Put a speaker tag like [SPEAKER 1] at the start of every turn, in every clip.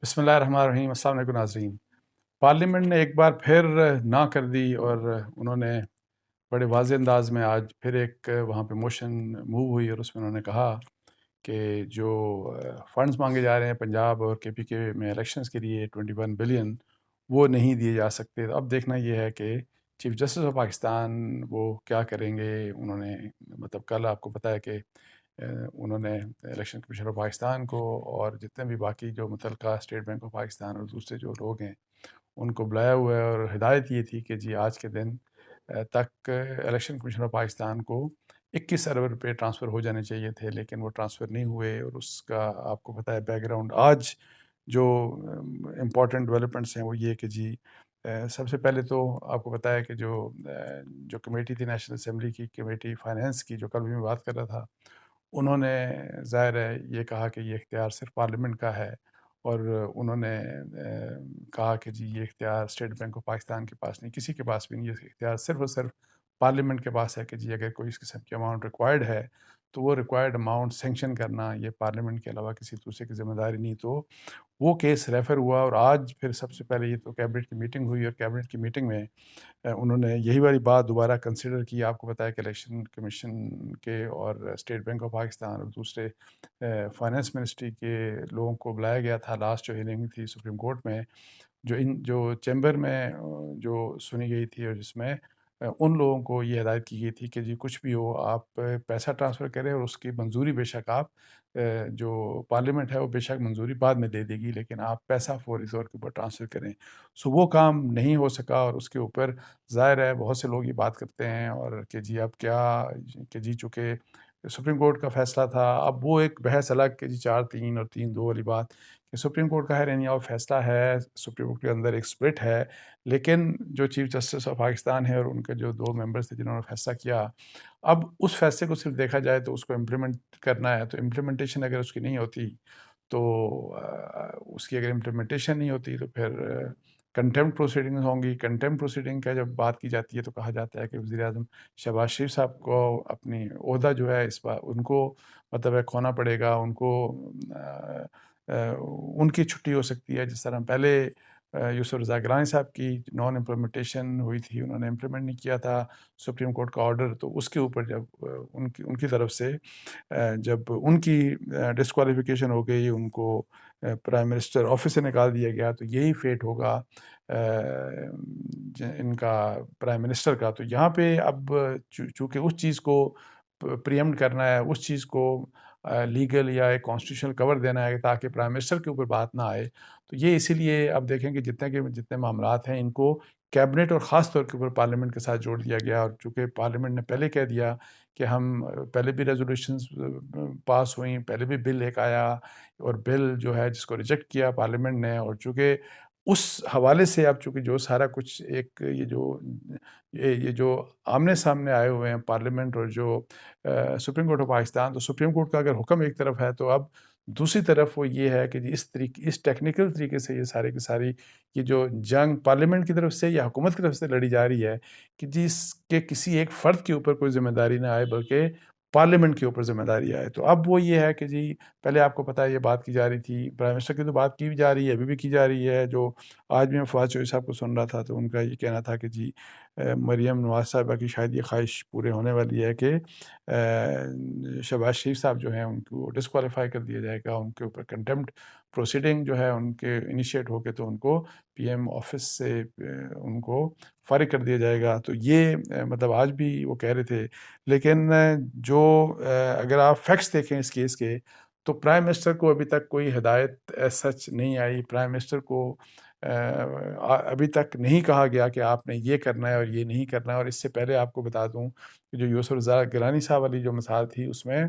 [SPEAKER 1] بسم اللہ الرحمن الرحیم۔ السلام علیکم ناظرین۔ پارلیمنٹ نے ایک بار پھر نہ کر دی اور انہوں نے بڑے واضح انداز میں آج پھر ایک وہاں پہ موشن موو ہوئی، اور اس میں انہوں نے کہا کہ جو فنڈز مانگے جا رہے ہیں پنجاب اور کے پی کے میں الیکشنز کے لیے 21 بلین وہ نہیں دیے جا سکتے۔ تو اب دیکھنا یہ ہے کہ چیف جسٹس آف پاکستان وہ کیا کریں گے۔ انہوں نے مطلب کل آپ کو پتہ ہے کہ انہوں نے الیکشن کمیشن آف پاکستان کو اور جتنے بھی باقی جو متعلقہ اسٹیٹ بینک آف پاکستان اور دوسرے جو لوگ ہیں ان کو بلایا ہوا ہے، اور ہدایت یہ تھی کہ جی آج کے دن تک الیکشن کمیشن آف پاکستان کو 21 ارب روپے ٹرانسفر ہو جانے چاہیے تھے، لیکن وہ ٹرانسفر نہیں ہوئے۔ اور اس کا آپ کو پتہ ہے بیک گراؤنڈ آج جو امپورٹنٹ ڈیولپمنٹس ہیں وہ یہ کہ جی سب سے پہلے تو آپ کو پتہ ہے کہ جو کمیٹی تھی نیشنل اسمبلی کی کمیٹی فائنینس کی، جو کل بھی میں بات کر رہا تھا، انہوں نے ظاہر ہے یہ کہا کہ یہ اختیار صرف پارلیمنٹ کا ہے، اور انہوں نے کہا کہ جی یہ اختیار اسٹیٹ بینک آف پاکستان کے پاس نہیں، کسی کے پاس بھی نہیں، یہ اختیار صرف اور صرف پارلیمنٹ کے پاس ہے کہ جی اگر کوئی اس قسم کی اماؤنٹ ریکوائرڈ ہے تو وہ ریکوائرڈ اماؤنٹ سینکشن کرنا یہ پارلیمنٹ کے علاوہ کسی دوسرے کی ذمہ داری نہیں۔ تو وہ کیس ریفر ہوا، اور آج پھر سب سے پہلے یہ تو کیبنٹ کی میٹنگ ہوئی، اور کیبنٹ کی میٹنگ میں انہوں نے یہی والی بات دوبارہ کنسیڈر کی۔ آپ کو بتایا کہ الیکشن کمیشن کے اور اسٹیٹ بینک آف پاکستان اور دوسرے فائنانس منسٹری کے لوگوں کو بلایا گیا تھا۔ لاسٹ جو ہیئرنگ تھی سپریم کورٹ میں، جو چیمبر میں جو سنی گئی تھی، اور جس میں ان لوگوں کو یہ ہدایت کی گئی تھی کہ جی کچھ بھی ہو آپ پیسہ ٹرانسفر کریں، اور اس کی منظوری بے شک آپ جو پارلیمنٹ ہے وہ بے شک منظوری بعد میں دے دے گی، لیکن آپ پیسہ فوری طور کے اوپر ٹرانسفر کریں۔ وہ کام نہیں ہو سکا، اور اس کے اوپر ظاہر ہے بہت سے لوگ یہ بات کرتے ہیں اور کہ جی اب کیا کہ جی چونکہ سپریم کورٹ کا فیصلہ تھا، اب وہ ایک بحث الگ کہ جی 4-3 اور 3-2 والی بات کہ سپریم کورٹ کا اور فیصلہ ہے، سپریم کورٹ کے اندر ایک سپلٹ ہے، لیکن جو چیف جسٹس آف پاکستان ہے اور ان کے جو 2 ممبرز تھے جنہوں نے فیصلہ کیا، اب اس فیصلے کو صرف دیکھا جائے تو اس کو امپلیمنٹ کرنا ہے۔ تو امپلیمنٹیشن اگر اس کی نہیں ہوتی تو اس کی اگر امپلیمنٹیشن نہیں ہوتی تو پھر کنٹیمپٹ پروسیڈنگز ہوں گی۔ کنٹیمپٹ پروسیڈنگ کا جب بات کی جاتی ہے تو کہا جاتا ہے کہ وزیر اعظم شہباز شریف صاحب کو اپنی عہدہ جو ہے اس بار ان کو مطلب ہے کھونا پڑے گا، ان کو ان کی چھٹی ہو سکتی ہے، جس طرح پہلے یوسف رضا گیلانی صاحب کی نان امپلیمنٹیشن ہوئی تھی، انہوں نے امپلیمنٹ نہیں کیا تھا سپریم کورٹ کا آرڈر، تو اس کے اوپر جب ان کی طرف سے جب ان کی ڈسکوالیفیکیشن ہو گئی، ان کو پرائم منسٹر آفس سے نکال دیا گیا، تو یہی فیٹ ہوگا ان کا پرائم منسٹر کا۔ تو یہاں پہ اب چونکہ اس چیز کو پریمپٹ کرنا ہے، اس چیز کو لیگل یا ایک کانسٹیٹیوشنل کور دینا ہے تاکہ پرائم منسٹر کے اوپر بات نہ آئے، تو یہ اسی لیے اب دیکھیں کہ جتنے معاملات ہیں ان کو کیبنٹ اور خاص طور کے اوپر پارلیمنٹ کے ساتھ جوڑ دیا گیا، اور چونکہ پارلیمنٹ نے پہلے کہہ دیا کہ ہم پہلے بھی ریزولوشنز پاس ہوئیں، پہلے بھی بل ایک آیا اور بل جو ہے جس کو ریجیکٹ کیا پارلیمنٹ نے، اور چونکہ اس حوالے سے اب چونکہ جو سارا کچھ ایک یہ جو آمنے سامنے آئے ہوئے ہیں پارلیمنٹ اور جو سپریم کورٹ آف پاکستان، تو سپریم کورٹ کا اگر حکم ایک طرف ہے تو اب دوسری طرف وہ یہ ہے کہ اس ٹیکنیکل طریقے سے یہ سارے کی ساری یہ جو جنگ پارلیمنٹ کی طرف سے یا حکومت کی طرف سے لڑی جا رہی ہے کہ جس کے کسی ایک فرد کے اوپر کوئی ذمہ داری نہ آئے بلکہ پارلیمنٹ کے اوپر ذمہ داری آئے۔ تو اب وہ یہ ہے کہ جی پہلے آپ کو پتہ ہے یہ بات کی جا رہی تھی، پرائم منسٹر کی تو بات کی بھی جا رہی ہے، ابھی بھی کی جا رہی ہے، جو آج بھی میں فواد چوہدری صاحب کو سن رہا تھا تو ان کا یہ کہنا تھا کہ جی مریم نواز صاحبہ کی شاید یہ خواہش پورے ہونے والی ہے کہ شہباز شریف صاحب جو ہیں ان کو ڈسکوالیفائی کر دیا جائے گا، ان کے اوپر کنٹیمپٹ پروسیڈنگ جو ہے ان کے انیشیٹ ہو کے تو ان کو پی ایم آفس سے ان کو فارغ کر دیا جائے گا۔ تو یہ مطلب آج بھی وہ کہہ رہے تھے، لیکن جو اگر آپ فیکٹس دیکھیں اس کیس کے تو پرائم منسٹر کو ابھی تک کوئی ہدایت سچ نہیں آئی، پرائم منسٹر کو ابھی تک نہیں کہا گیا کہ آپ نے یہ کرنا ہے اور یہ نہیں کرنا ہے۔ اور اس سے پہلے آپ کو بتا دوں کہ جو یوسف رضا گیلانی صاحب والی جو مثال تھی اس میں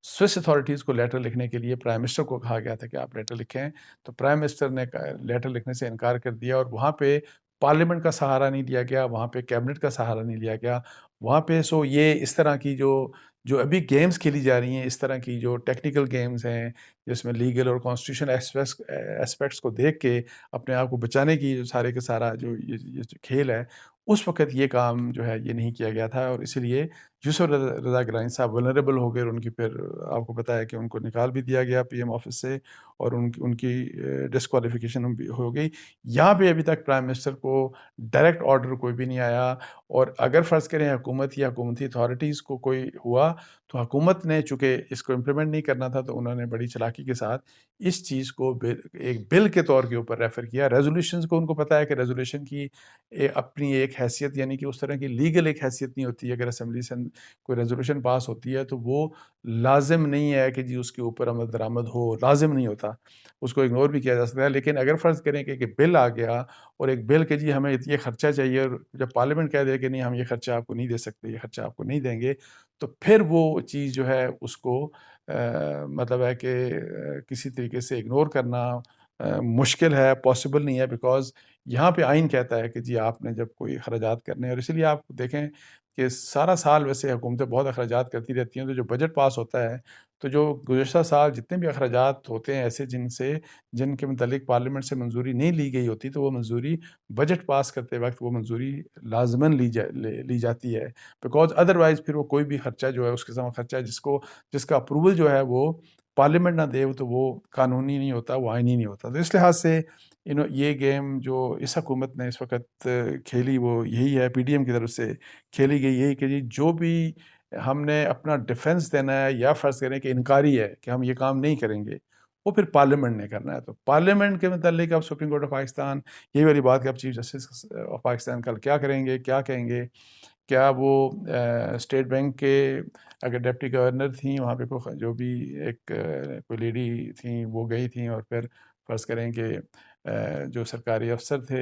[SPEAKER 1] سوئس اتھارٹیز کو لیٹر لکھنے کے لیے پرائم منسٹر کو کہا گیا تھا کہ آپ لیٹر لکھیں، تو پرائم منسٹر نے لیٹر لکھنے سے انکار کر دیا، اور وہاں پہ پارلیمنٹ کا سہارا نہیں لیا گیا، وہاں پہ کیبنٹ کا سہارا نہیں لیا گیا، وہاں پہ یہ اس طرح کی جو ابھی گیمز کھیلی جا رہی ہیں، اس طرح کی جو ٹیکنیکل گیمز ہیں جس میں لیگل اور کانسٹیٹیوشن ایسپیکٹس کو دیکھ کے اپنے آپ کو بچانے کی جو سارے کا سارا جو یہ کھیل ہے اس وقت یہ کام جو ہے یہ نہیں کیا گیا تھا، اور اسی لیے یوسف رضا گیلانی صاحب ولنریبل ہو گئے، اور ان کی پھر آپ کو پتہ ہے کہ ان کو نکال بھی دیا گیا پی ایم آفس سے، اور ان کی ڈسکوالیفیکیشن بھی ہو گئی۔ یہاں پہ ابھی تک پرائم منسٹر کو ڈائریکٹ آرڈر کوئی بھی نہیں آیا، اور اگر فرض کریں حکومت یا حکومتی اتھارٹیز کو کوئی ہوا تو حکومت نے چونکہ اس کو امپلیمنٹ نہیں کرنا تھا، تو انہوں نے بڑی چلاکی کے ساتھ اس چیز کو ایک بل کے طور کے اوپر ریفر کیا۔ ریزولوشنز کو ان کو پتہ ہے کہ ریزولوشن کی اپنی ایک حیثیت، یعنی کہ اس طرح کی لیگل ایک حیثیت نہیں ہوتی ہے۔ اگر اسمبلی سے کوئی ریزولوشن پاس ہوتی ہے تو وہ لازم نہیں ہے کہ جی اس کے اوپر عمل درآمد ہو، لازم نہیں ہوتا، اس کو اگنور بھی کیا جا سکتا ہے۔ لیکن اگر فرض کریں کہ بل آ گیا، اور ایک بل کہ جی ہمیں یہ خرچہ چاہیے، اور جب پارلیمنٹ کہہ دے کہ نہیں ہم یہ خرچہ آپ کو نہیں دے سکتے، یہ خرچہ آپ کو نہیں دیں گے، تو پھر وہ چیز جو ہے اس کو مطلب ہے کہ کسی طریقے سے اگنور کرنا مشکل ہے، پاسبل نہیں ہے، بیکاز یہاں پہ آئین کہتا ہے کہ جی آپ نے جب کوئی اخراجات کرنے، اور اسی لیے آپ دیکھیں کہ سارا سال ویسے حکومتیں بہت اخراجات کرتی رہتی ہیں، تو جو بجٹ پاس ہوتا ہے تو جو گزشتہ سال جتنے بھی اخراجات ہوتے ہیں ایسے جن کے متعلق پارلیمنٹ سے منظوری نہیں لی گئی ہوتی، تو وہ منظوری بجٹ پاس کرتے وقت وہ منظوری لازماً لی جاتی ہے، بیکاز ادروائز پھر وہ کوئی بھی خرچہ جو ہے اس قسم کا خرچہ جس کا اپروول جو ہے وہ پارلیمنٹ نہ دے تو وہ قانونی نہیں ہوتا، وہ آئینی نہیں ہوتا۔ تو اس لحاظ سے یہ گیم جو اس حکومت نے اس وقت کھیلی وہ یہی ہے، پی ڈی ایم کی طرف سے کھیلی گئی یہی کہ جی جو بھی ہم نے اپنا ڈیفنس دینا ہے، یا فرض کریں کہ انکاری ہے کہ ہم یہ کام نہیں کریں گے، وہ پھر پارلیمنٹ نے کرنا ہے۔ تو پارلیمنٹ کے متعلق اب سپریم کورٹ آف پاکستان یہی والی بات کہ اب چیف جسٹس آف پاکستان کل کیا کریں گے، کیا کہیں گے، کیا وہ اسٹیٹ بینک کے اگر ڈپٹی گورنر تھیں وہاں پہ جو بھی ایک کوئی لیڈی تھیں وہ گئی تھیں، اور پھر فرض کریں کہ جو سرکاری افسر تھے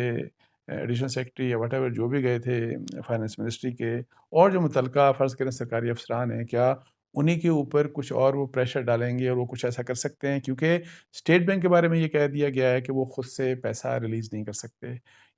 [SPEAKER 1] ایڈیشنل سیکرٹری یا وٹ ایور جو بھی گئے تھے فائنانس منسٹری کے، اور جو متعلقہ فرض کریں سرکاری افسران ہیں، کیا انہی کے اوپر کچھ اور وہ پریشر ڈالیں گے، اور وہ کچھ ایسا کر سکتے ہیں؟ کیونکہ اسٹیٹ بینک کے بارے میں یہ کہہ دیا گیا ہے کہ وہ خود سے پیسہ ریلیز نہیں کر سکتے،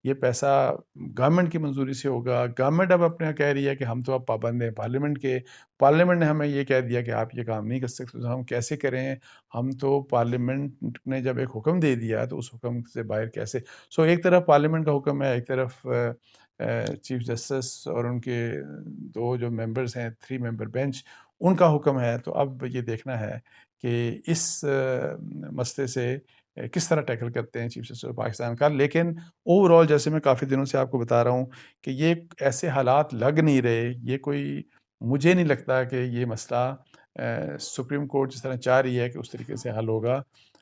[SPEAKER 1] یہ پیسہ گورنمنٹ کی منظوری سے ہوگا۔ گورنمنٹ اب اپنے کہہ رہی ہے کہ ہم تو اب پابند ہیں پارلیمنٹ کے، پارلیمنٹ نے ہمیں یہ کہہ دیا کہ آپ یہ کام نہیں کر سکتے، تو ہم کیسے کریں؟ ہم تو پارلیمنٹ نے جب ایک حکم دے دیا تو اس حکم سے باہر کیسے؟ ایک طرف پارلیمنٹ کا حکم ہے، ایک طرف چیف جسٹس اور ان کے دو جو ممبرز ہیں 3 ممبر بینچ ان کا حکم ہے۔ تو اب یہ دیکھنا ہے کہ اس مسئلے سے کس طرح ٹیکل کرتے ہیں چیف جسٹس آف پاکستان کا۔ لیکن اوور آل جیسے میں کافی دنوں سے آپ کو بتا رہا ہوں کہ یہ ایسے حالات لگ نہیں رہے، یہ کوئی مجھے نہیں لگتا کہ یہ مسئلہ سپریم کورٹ جس طرح چاہ رہی ہے کہ اس طریقے سے حل ہوگا۔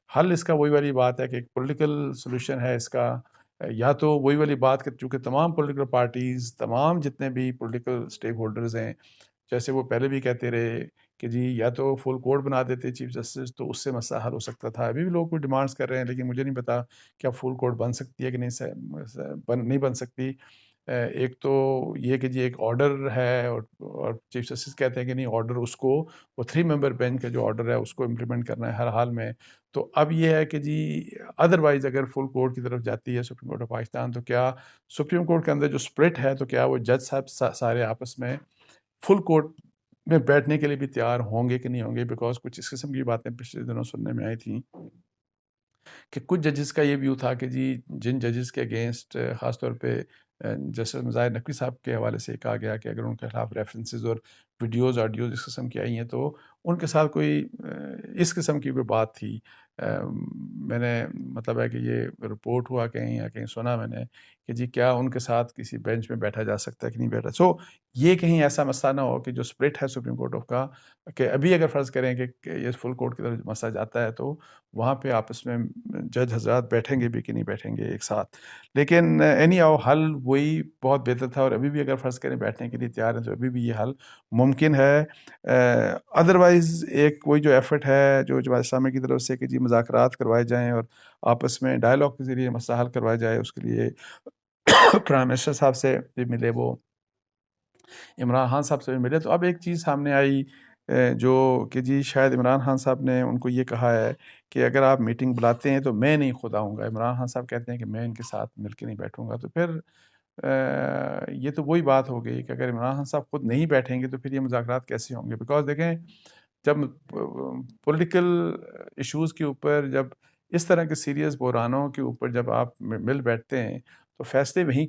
[SPEAKER 1] حل اس کا وہی والی بات ہے کہ ایک پولیٹیکل سولوشن ہے اس کا، یا تو وہی والی بات کہ چونکہ تمام پولیٹیکل پارٹیز، تمام جتنے بھی پولیٹیکل اسٹیک ہولڈرز ہیں، جیسے وہ پہلے بھی کہتے رہے کہ جی یا تو فل کورٹ بنا دیتے چیف جسٹس تو اس سے مسئلہ حل ہو سکتا تھا۔ ابھی بھی لوگ کوئی ڈیمانڈس کر رہے ہیں، لیکن مجھے نہیں پتا کیا فل کورٹ بن سکتی ہے کہ نہیں بن سکتی۔ ایک تو یہ کہ جی ایک آرڈر ہے، اور چیف جسٹس کہتے ہیں کہ نہیں آرڈر اس کو وہ 3 ممبر بینچ کا جو آرڈر ہے اس کو امپلیمنٹ کرنا ہے ہر حال میں۔ تو اب یہ ہے کہ جی ادروائز اگر فل کورٹ کی طرف جاتی ہے سپریم کورٹ آف پاکستان، تو کیا سپریم کورٹ کے اندر جو سپلٹ ہے تو کیا وہ جج صاحب سارے آپس میں فل کورٹ میں بیٹھنے کے لیے بھی تیار ہوں گے کہ نہیں ہوں گے؟ بیکاز کچھ اس قسم کی باتیں پچھلے دنوں سننے میں آئی تھیں کہ کچھ ججز کا یہ ویو تھا کہ جی جن ججز کے اگینسٹ خاص طور پہ جسٹس مظاہر نقوی صاحب کے حوالے سے کہا گیا کہ اگر ان کے خلاف ریفرنسز اور ویڈیوز آڈیوز اس قسم کی آئی ہیں تو ان کے ساتھ کوئی اس قسم کی کوئی بات تھی۔ میں نے مطلب ہے کہ یہ رپورٹ ہوا کہیں یا کہیں سنا میں نے کہ جی کیا ان کے ساتھ کسی بینچ میں بیٹھا جا سکتا ہے کہ نہیں بیٹھا۔ یہ کہیں ایسا مسئلہ نہ ہو کہ جو سپلٹ ہے سپریم کورٹ آف کا، کہ ابھی اگر فرض کریں کہ یہ فل کورٹ کی طرف مسئلہ جاتا ہے تو وہاں پہ آپس میں جج حضرات بیٹھیں گے بھی کہ نہیں بیٹھیں گے ایک ساتھ۔ لیکن اینی ہاؤ حل وہی بہت بہتر تھا، اور ابھی بھی اگر فرض کریں بیٹھنے کے لیے تیار ہیں تو ابھی بھی یہ حل ممکن ہے۔ ادروائز ایک وہی جو ایفرٹ ہے جو جماعت اسلامی کی طرف سے کہ جی مذاکرات کروائے جائیں اور آپس میں ڈائلاگ کے ذریعے مسئلہ حل کروایا جائے، اس کے لیے پرائم منسٹر صاحب سے بھی ملے، وہ عمران خان صاحب سے بھی ملے۔ تو اب ایک چیز سامنے آئی جو کہ جی شاید عمران خان صاحب نے ان کو یہ کہا ہے کہ اگر آپ میٹنگ بلاتے ہیں تو میں نہیں خود آؤں گا۔ عمران خان صاحب کہتے ہیں کہ میں ان کے ساتھ مل کے نہیں بیٹھوں گا۔ تو پھر یہ تو وہی بات ہو گئی کہ اگر عمران خان صاحب خود نہیں بیٹھیں گے تو پھر یہ مذاکرات کیسے ہوں گے؟ بیکاز دیکھیں جب پولیٹیکل ایشوز کے اوپر، جب اس طرح کے سیریس بحرانوں کے اوپر جب آپ مل بیٹھتے ہیں تو فیصلے وہیں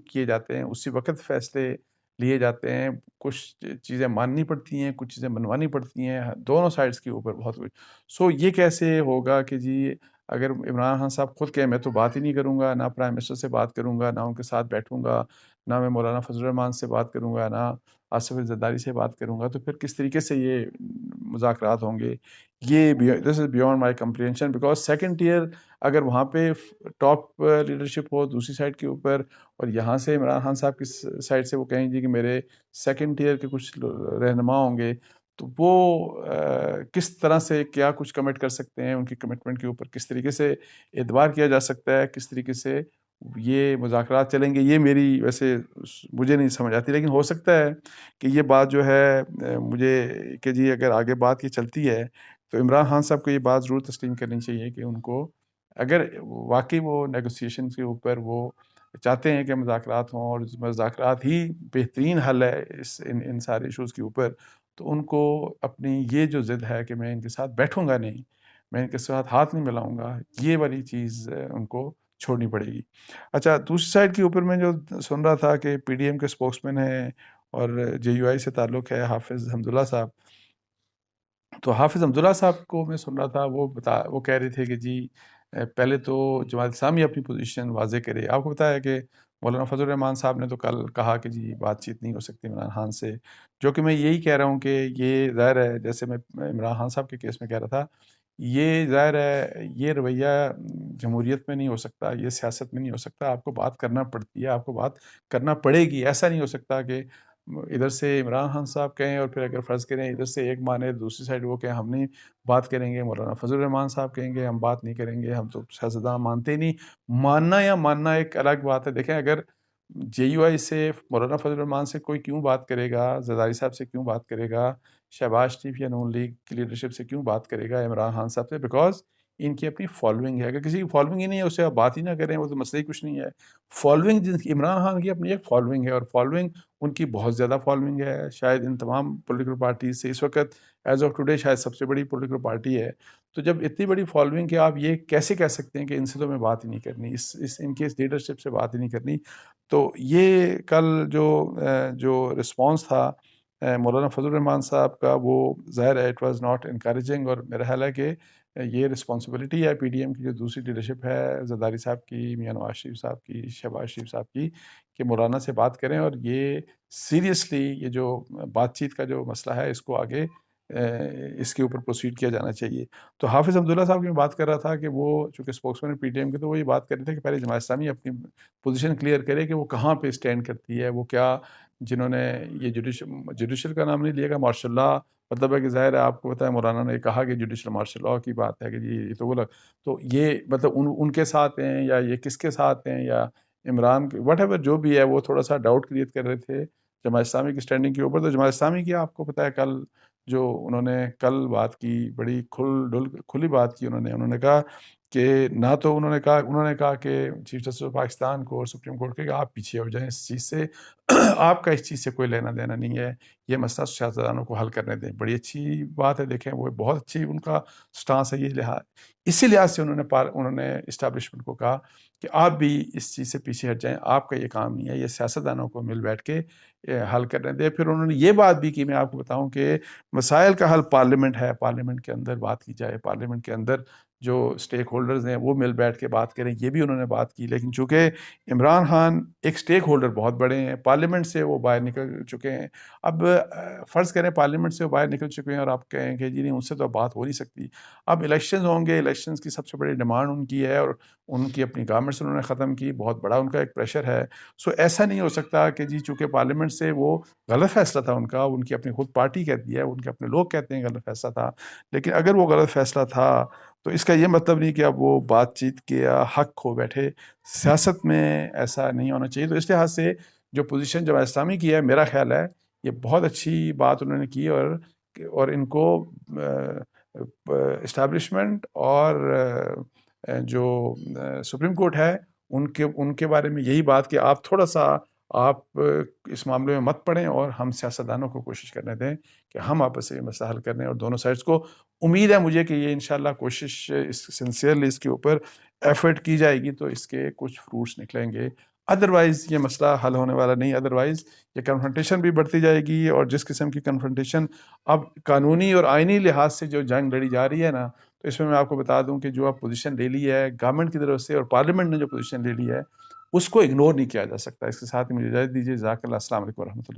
[SPEAKER 1] کیے جاتے ہیں، اسی وقت فیصلے لیے جاتے ہیں. کچھ چیزیں ماننی پڑتی ہیں، کچھ چیزیں منوانی پڑتی ہیں، دونوں سائڈس کے اوپر بہت کچھ. سو یہ کیسے ہوگا کہ جی اگر عمران خان صاحب خود کہیں میں تو بات ہی نہیں کروں گا، نہ پرائم منسٹر سے بات کروں گا، نہ ان کے ساتھ بیٹھوں گا، نہ میں مولانا فضل الرحمان سے بات کروں گا، نہ آصف زرداری سے بات کروں گا، تو پھر کس طریقے سے یہ مذاکرات ہوں گے؟ یہ this is beyond my comprehension. Because second tier اگر وہاں پہ ٹاپ لیڈرشپ ہو دوسری سائڈ کے اوپر، اور یہاں سے عمران خان صاحب کی سائڈ سے وہ کہیں جی کہ میرے سیکنڈ ٹیئر کے کچھ رہنما ہوں گے، تو وہ کس طرح سے کیا کچھ کمٹ کر سکتے ہیں، ان کی کمٹمنٹ کے اوپر کس طریقے سے اعتبار کیا جا سکتا ہے، کس طریقے سے یہ مذاکرات چلیں گے، یہ میری ویسے مجھے نہیں سمجھ آتی. لیکن ہو سکتا ہے کہ یہ بات جو ہے مجھے کہ جی اگر آگے بات یہ چلتی ہے تو عمران خان صاحب کو یہ بات ضرور تسلیم کرنی چاہیے کہ ان کو اگر واقعی وہ نیگوسیشن کے اوپر وہ چاہتے ہیں کہ مذاکرات ہوں اور مذاکرات ہی بہترین حل ہے ان سارے ایشوز کے اوپر، تو ان کو اپنی یہ جو ضد ہے کہ میں ان کے ساتھ بیٹھوں گا نہیں، میں ان کے ساتھ ہاتھ نہیں ملاؤں گا، یہ والی چیز ان کو چھوڑنی پڑے گی. اچھا، دوسری سائڈ کے اوپر میں جو سن رہا تھا کہ پی ڈی ایم کے اسپوکس مین ہیں اور جے یو آئی سے تعلق ہے حافظ حمداللہ صاحب، تو حافظ حمداللہ صاحب کو میں سن رہا تھا وہ کہہ رہے تھے کہ جی پہلے تو جماعت اسلامی اپنی پوزیشن واضح کرے. آپ کو پتہ ہے کہ مولانا فضل الرحمان صاحب نے تو کل کہا کہ جی بات چیت نہیں ہو سکتی عمران خان سے، جو کہ میں یہی کہہ رہا ہوں کہ یہ ظاہر ہے، جیسے میں عمران خان صاحب کے کیس میں کہہ رہا تھا، یہ ظاہر ہے یہ رویہ جمہوریت میں نہیں ہو سکتا، یہ سیاست میں نہیں ہو سکتا. آپ کو بات کرنا پڑتی ہے، آپ کو بات کرنا پڑے گی. ایسا نہیں ہو سکتا کہ ادھر سے عمران خان صاحب کہیں اور پھر اگر فرض کریں ادھر سے ایک مانے دوسری سائڈ وہ کہیں ہم نہیں بات کریں گے، مولانا فضل الرحمان صاحب کہیں گے ہم بات نہیں کریں گے، ہم تو سیاستدان مانتے ہی نہیں. ماننا ایک الگ بات ہے. دیکھیں اگر جے یو آئی سے مولانا فضل الرحمان سے کوئی کیوں بات کرے گا، زرداری صاحب سے کیوں بات کرے گا، شہباز شریف یا نون لیگ کی لیڈرشپ سے کیوں بات کرے گا عمران خان صاحب سے؟ بیکاز ان کی اپنی فالوئنگ ہے. اگر کسی کی فالوئنگ ہی نہیں ہے اس سے آپ بات ہی نہ کریں، وہ تو مسئلہ ہی کچھ نہیں ہے. فالوئنگ جن کی عمران خان کی اپنی ایک فالوئنگ ہے، اور فالوئنگ ان کی بہت زیادہ فالوئنگ ہے. شاید ان تمام پولیٹیکل پارٹیز سے اس وقت ایز آف ٹوڈے شاید سب سے بڑی پولیٹیکل پارٹی ہے. تو جب اتنی بڑی فالوئنگ کہ آپ یہ کیسے کہہ سکتے ہیں کہ ان سے تو میں بات ہی نہیں کرنی، ان کے لیڈرشپ سے بات ہی نہیں کرنی. تو یہ کل جو رسپانس تھا مولانا فضل الرحمان صاحب کا، وہ ظاہر ہے اٹ واز ناٹ انکریجنگ. اور میرا خیال ہے کہ یہ رسپانسبلٹی ہے پی ڈی ایم کی جو دوسری لیڈرشپ ہے، زرداری صاحب کی، میاں نواز شریف صاحب کی، شہباز شریف صاحب کی، کہ مولانا سے بات کریں اور یہ سیریسلی یہ جو بات چیت کا جو مسئلہ ہے اس کو آگے اس کے اوپر پروسیڈ کیا جانا چاہیے. تو حافظ حمداللہ صاحب کی میں بات کر رہا تھا کہ وہ چونکہ اسپوکس مین پی ٹی ایم کے، تو وہ یہ بات کر رہے تھے کہ پہلے جماعت اسلامی اپنی پوزیشن کلیئر کرے کہ وہ کہاں پہ اسٹینڈ کرتی ہے. وہ کیا جنہوں نے یہ جوڈیشل کا نام نہیں لیا گا، مارشل لا، مطلب ہے کہ ظاہر ہے آپ کو پتہ ہے مولانا نے کہا کہ جوڈیشل مارشل لا کی بات ہے کہ جی یہ تو وہ تو یہ مطلب ان کے ساتھ ہیں یا یہ کس کے ساتھ ہیں، یا عمران وٹ ایور جو بھی ہے، وہ تھوڑا سا ڈاؤٹ کریٹ کر رہے تھے جماعت اسلامی کی اسٹینڈنگ کے اوپر. تو جماعت اسلامی کی آپ کو پتہ ہے کل جو انہوں نے کل بات کی، بڑی کھلی بات کی. انہوں نے کہا کہ نہ تو انہوں نے کہا کہ چیف جسٹس آف پاکستان کو اور سپریم کورٹ کے کہ آپ پیچھے ہو جائیں اس چیز سے، آپ کا اس چیز سے کوئی لینا دینا نہیں ہے، یہ مسئلہ سیاستدانوں کو حل کرنے دیں. بڑی اچھی بات ہے. دیکھیں وہ بہت اچھی ان کا سٹانس ہے. یہ لحاظ اسی لحاظ سے انہوں نے اسٹیبلشمنٹ کو کہا کہ آپ بھی اس چیز سے پیچھے ہٹ جائیں، آپ کا یہ کام نہیں ہے، یہ سیاستدانوں کو مل بیٹھ کے حل کرنے دیں. پھر انہوں نے یہ بات بھی کی، میں آپ کو بتاؤں کہ مسائل کا حل پارلیمنٹ ہے، پارلیمنٹ کے اندر بات کی جائے، پارلیمنٹ کے اندر جو اسٹیک ہولڈرز ہیں وہ مل بیٹھ کے بات کریں، یہ بھی انہوں نے بات کی. لیکن چونکہ عمران خان ایک اسٹیک ہولڈر بہت بڑے ہیں، پارلیمنٹ سے وہ باہر نکل چکے ہیں. اب فرض کریں پارلیمنٹ سے وہ باہر نکل چکے ہیں اور آپ کہیں کہ جی نہیں ان سے تو بات ہو نہیں سکتی. اب الیکشنز ہوں گے، الیکشنز کی سب سے بڑی ڈیمانڈ ان کی ہے، اور ان کی اپنی گورنمنٹس انہوں نے ختم کی، بہت بڑا ان کا ایک پریشر ہے. سو ایسا نہیں ہو سکتا کہ جی چونکہ پارلیمنٹ سے وہ غلط فیصلہ تھا ان کی اپنی خود پارٹی کہتی ہے، ان کے اپنے لوگ کہتے ہیں غلط فیصلہ تھا. لیکن اگر وہ غلط فیصلہ تھا تو اس کا یہ مطلب نہیں کہ اب وہ بات چیت کے حق کھو بیٹھے. سیاست میں ایسا نہیں ہونا چاہیے. تو اس لحاظ سے جو پوزیشن جماعت اسلامی کی ہے، میرا خیال ہے یہ بہت اچھی بات انہوں نے کی، اور ان کو اسٹیبلشمنٹ اور جو سپریم کورٹ ہے ان کے بارے میں یہی بات کہ آپ تھوڑا سا آپ اس معاملے میں مت پڑیں اور ہم سیاستدانوں کو کوشش کرنے دیں کہ ہم آپس سے یہ مسئلہ حل کرنے، اور دونوں سائڈس کو امید ہے مجھے کہ یہ انشاءاللہ کوشش اس سنسیئرلی اس کے اوپر ایفرٹ کی جائے گی تو اس کے کچھ فروٹس نکلیں گے. ادروائز یہ مسئلہ حل ہونے والا نہیں، ادروائز یہ کنفرنٹیشن بھی بڑھتی جائے گی، اور جس قسم کی کنفرنٹیشن اب قانونی اور آئینی لحاظ سے جو جنگ لڑی جا رہی ہے نا، تو اس میں آپ کو بتا دوں کہ جو آپ پوزیشن لے لی ہے گورنمنٹ کی طرف سے اور پارلیمنٹ نے جو پوزیشن لے لی ہے اس کو اگنور نہیں کیا جا سکتا. اس کے ساتھ ہی مجھے اجازت دیجیے. جزاک اللہ. السلام علیکم ورحمۃ اللہ.